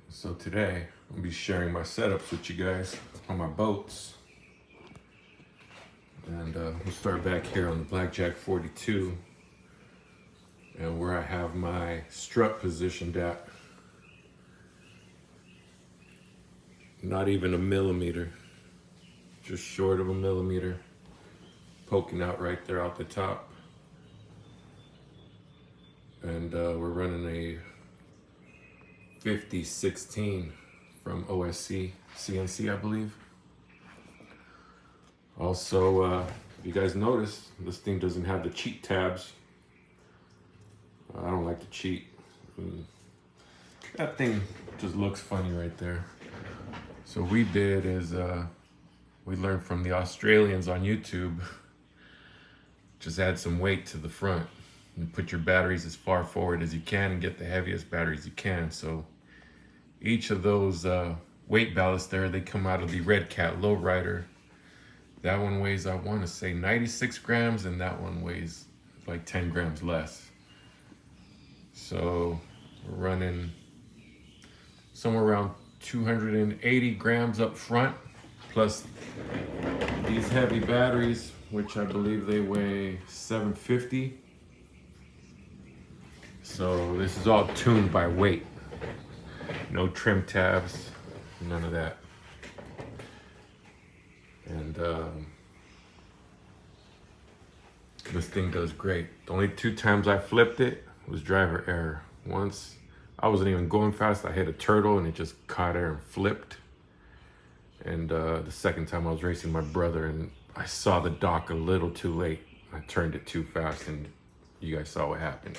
So today, I'll be sharing my setups with you guys on my boats. And we'll start back here on the Blackjack 42. And where I have my strut positioned at. Not even a millimeter. Just short of a millimeter. Poking out right there out the top. And we're running a 5016 from OSC, CNC, I believe. Also, if you guys notice, this thing doesn't have the cheat tabs. I don't like to cheat. That thing just looks funny right there. So what we did is we learned from the Australians on YouTube. Just add some weight to the front and put your batteries as far forward as you can and get the heaviest batteries you can. So each of those weight ballasts there, they come out of the Red Cat Lowrider. That one weighs, I want to say 96 grams, and that one weighs like 10 grams less. So we're running somewhere around 280 grams up front, plus these heavy batteries, which I believe they weigh 750. So this is all tuned by weight. No trim tabs, none of that. And this thing does great. The only two times I flipped it was driver error. Once I wasn't even going fast, I hit a turtle and it just caught air and flipped. And the second time I was racing my brother and I saw the dock a little too late. I turned it too fast and you guys saw what happened.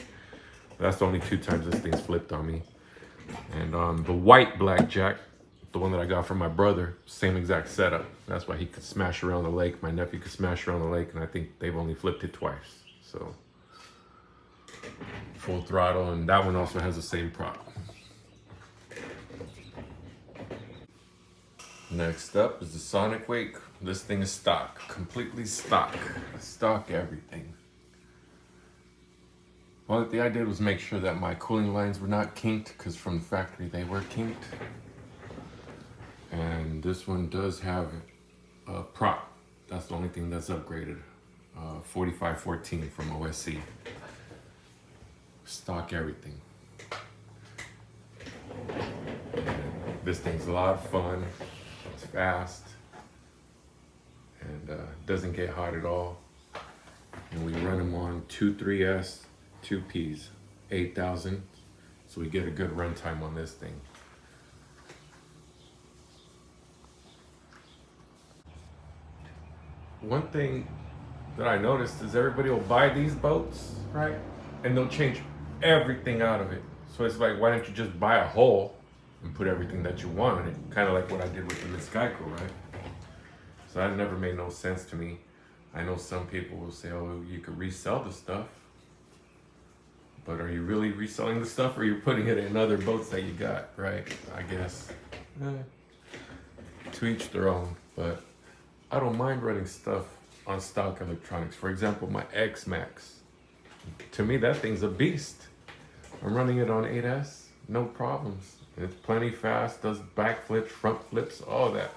That's the only two times this thing's flipped on me. And on the white Blackjack, the one that I got from my brother, same exact setup. That's why he could smash around the lake. My nephew could smash around the lake, and I think they've only flipped it twice. So full throttle, and that one also has the same prop. Next up is the Sonic Wake. This thing is stock, completely stock. Stock everything. Well, the thing I did was make sure that my cooling lines were not kinked, because from the factory they were kinked. And this one does have a prop. That's the only thing that's upgraded. 4514 from OSC. Stock everything. This thing's a lot of fun. It's fast. And doesn't get hot at all. And we run them on 2.3S, 2Ps, 8,000. So we get a good run time on this thing. One thing that I noticed is everybody will buy these boats, right? And they'll change everything out of it. So it's like, why don't you just buy a hull and put everything that you want in it? Kind of like what I did with the Miscaiko, right? So that never made no sense to me. I know some people will say, oh, you could resell the stuff. But are you really reselling the stuff, or are you putting it in other boats that you got, right? I guess. To each their own, but I don't mind running stuff on stock electronics. For example, my X-Max. To me, that thing's a beast. I'm running it on 8S, no problems. It's plenty fast, does back flips, front flips, all that.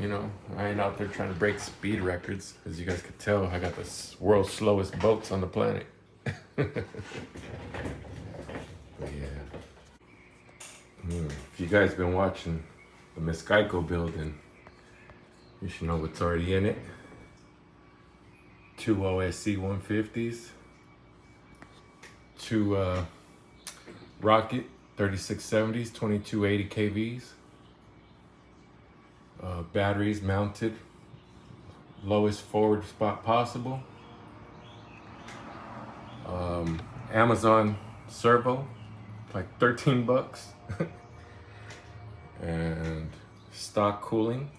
You know, I ain't out there trying to break speed records. As you guys could tell, I got the world's slowest boats on the planet. But yeah. If you guys been watching the Miscaiko building, you should know what's already in it. 2 OSC 150s, 2 Rocket 3670s, 2280 kVs, batteries mounted, lowest forward spot possible, Amazon servo, like 13 bucks, and stock cooling.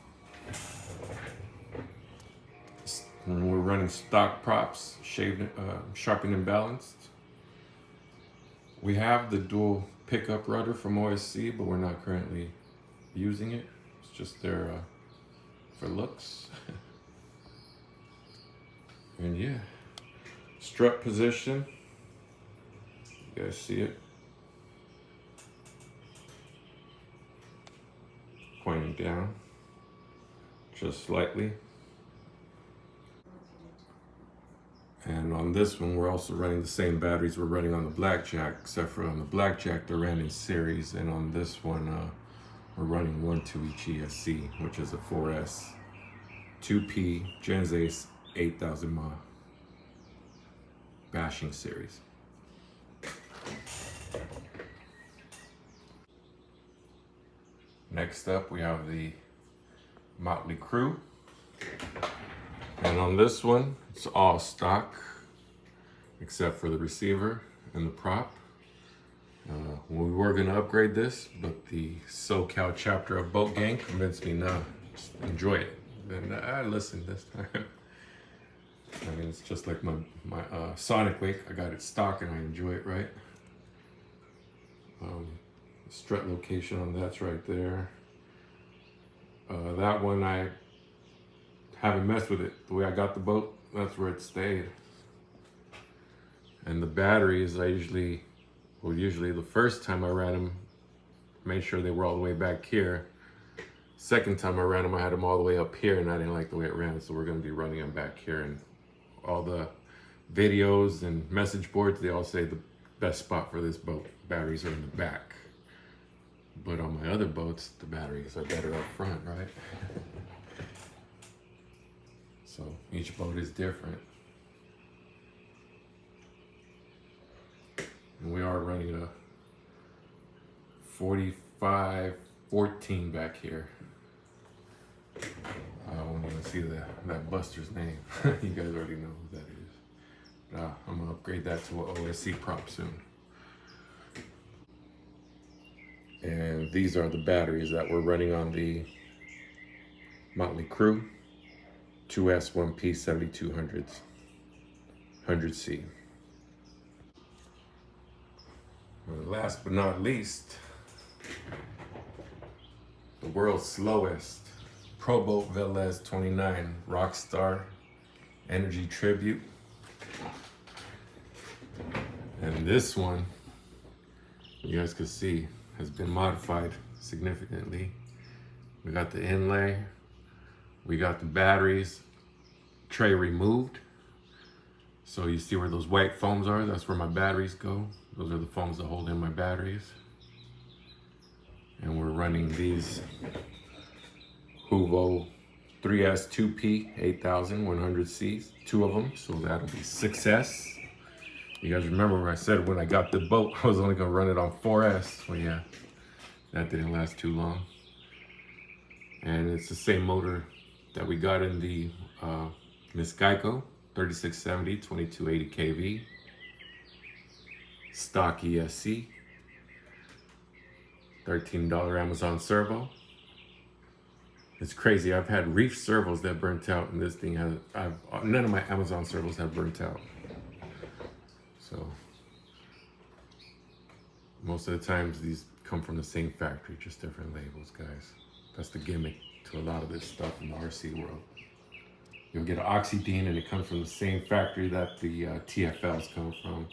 And we're running stock props, shaved, sharpened and balanced. We have the dual pickup rudder from OSC, but we're not currently using it. It's just there for looks. And yeah, strut position. You guys see it? going down just slightly. And on this one, we're also running the same batteries we're running on the Blackjack, except for on the Blackjack, they're ran in series. And on this one, we're running 1/2 each ESC, which is a 4S 2P Gens Ace 8000 mAh bashing series. Next up, we have the Motley Crew. And on this one, it's all stock, except for the receiver and the prop. We were gonna upgrade this, but the SoCal chapter of Boat Gang convinced me, no, just enjoy it. And I listened this time. I mean, it's just like my Sonic Wake. I got it stock and I enjoy it, right? The strut location on that's right there. That one, I haven't messed with it. The way I got the boat, that's where it stayed. And the batteries, usually the first time I ran them, made sure they were all the way back here. Second time I ran them, I had them all the way up here, and I didn't like the way it ran, so we're gonna be running them back here. And all the videos and message boards, they all say the best spot for this boat, batteries are in the back. But on my other boats, the batteries are better up front, right? So each boat is different. And we are running a 4514 back here. I won't even see that Buster's name. You guys already know who that is. But, I'm gonna upgrade that to an OSC prop soon. And these are the batteries that we're running on the Motley Crew 2S 1P 7200s 100C. And last but not least, the world's slowest Pro Boat Velez 29 Rockstar Energy Tribute. And this one, you guys can see, has been modified significantly. We got the inlay, we got the batteries tray removed. So you see where those white foams are? That's where my batteries go. Those are the foams that hold in my batteries. And we're running these Huvo 3S 2P 8100Cs, 2 of them, so that'll be 6S. You guys remember when I said when I got the boat, I was only gonna run it on 4S. Well, yeah, that didn't last too long. And it's the same motor that we got in the Miss Geico 3670 2280 kV stock ESC, $13 Amazon servo. It's crazy. I've had reef servos that burnt out, and this thing has. None of my Amazon servos have burnt out. So most of the times these come from the same factory, just different labels, guys. That's the gimmick to a lot of this stuff in the RC world. You'll get an Oxydine and it comes from the same factory that the TFLs come from.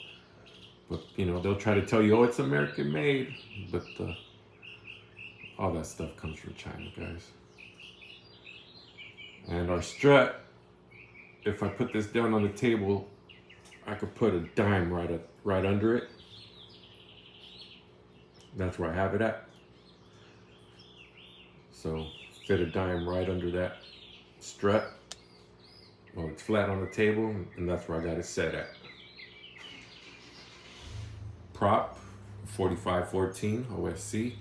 But you know, they'll try to tell you, oh, it's American made, but all that stuff comes from China, guys. And our strut, if I put this down on the table, I could put a dime right under it. That's where I have it at. So fit a dime right under that strut. Well, it's flat on the table, and that's where I got it set at. Prop 4514 OSC.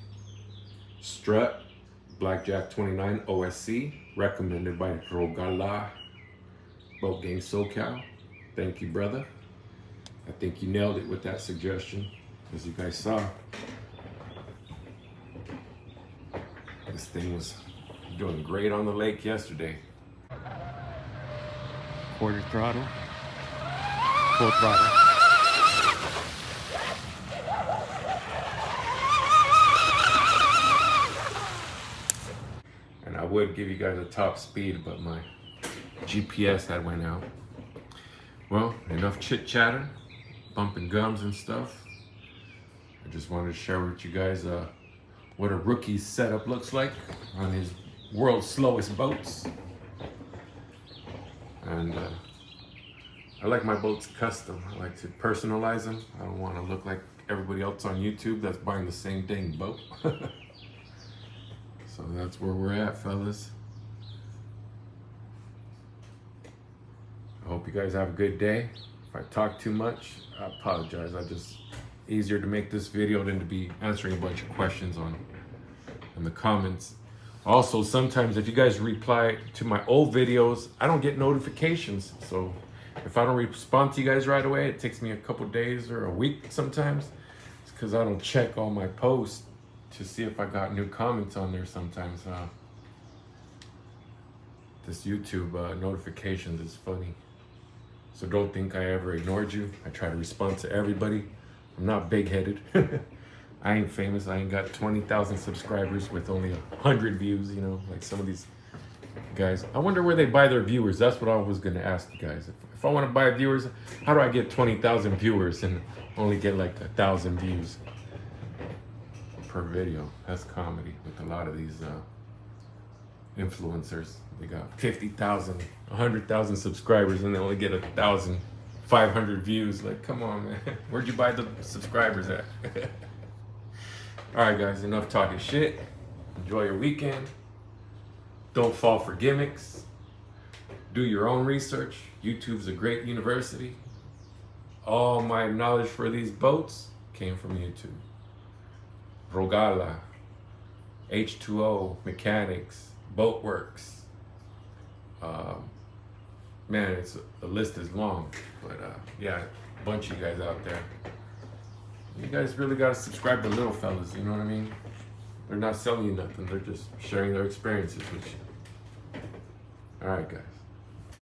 Strut Blackjack 29 OSC, recommended by Rogala Boat Gang SoCal. Thank you, brother. I think you nailed it with that suggestion, as you guys saw. This thing was doing great on the lake yesterday. Quarter throttle, full throttle. And I would give you guys a top speed, but my GPS had went out. Well, enough chit chatter, bumping gums and stuff. I just wanted to share with you guys what a rookie's setup looks like on his world's slowest boats. And I like my boats custom. I like to personalize them. I don't want to look like everybody else on YouTube that's buying the same dang boat. So that's where we're at, fellas. I hope you guys have a good day. If I talk too much, I apologize. Easier to make this video than to be answering a bunch of questions in the comments. Also, sometimes if you guys reply to my old videos, I don't get notifications. So if I don't respond to you guys right away, it takes me a couple days or a week sometimes. It's because I don't check all my posts to see if I got new comments on there sometimes. This YouTube notifications is funny. So don't think I ever ignored you. I try to respond to everybody. I'm not big-headed. I ain't famous. I ain't got 20,000 subscribers with only 100 views, you know, like some of these guys. I wonder where they buy their viewers. That's what I was going to ask you guys. If I want to buy viewers, how do I get 20,000 viewers and only get like 1,000 views per video? That's comedy with a lot of these influencers. They got 50,000, 100,000 subscribers and they only get 1,500 views. Like, come on, man. Where'd you buy the subscribers at? All right, guys, enough talking shit. Enjoy your weekend. Don't fall for gimmicks. Do your own research. YouTube's a great university. All my knowledge for these boats came from YouTube. Rogala, H2O, mechanics, boatworks. Man, the list is long, but yeah, a bunch of you guys out there. You guys really gotta subscribe to little fellas, you know what I mean? They're not selling you nothing, they're just sharing their experiences with you. All right, guys.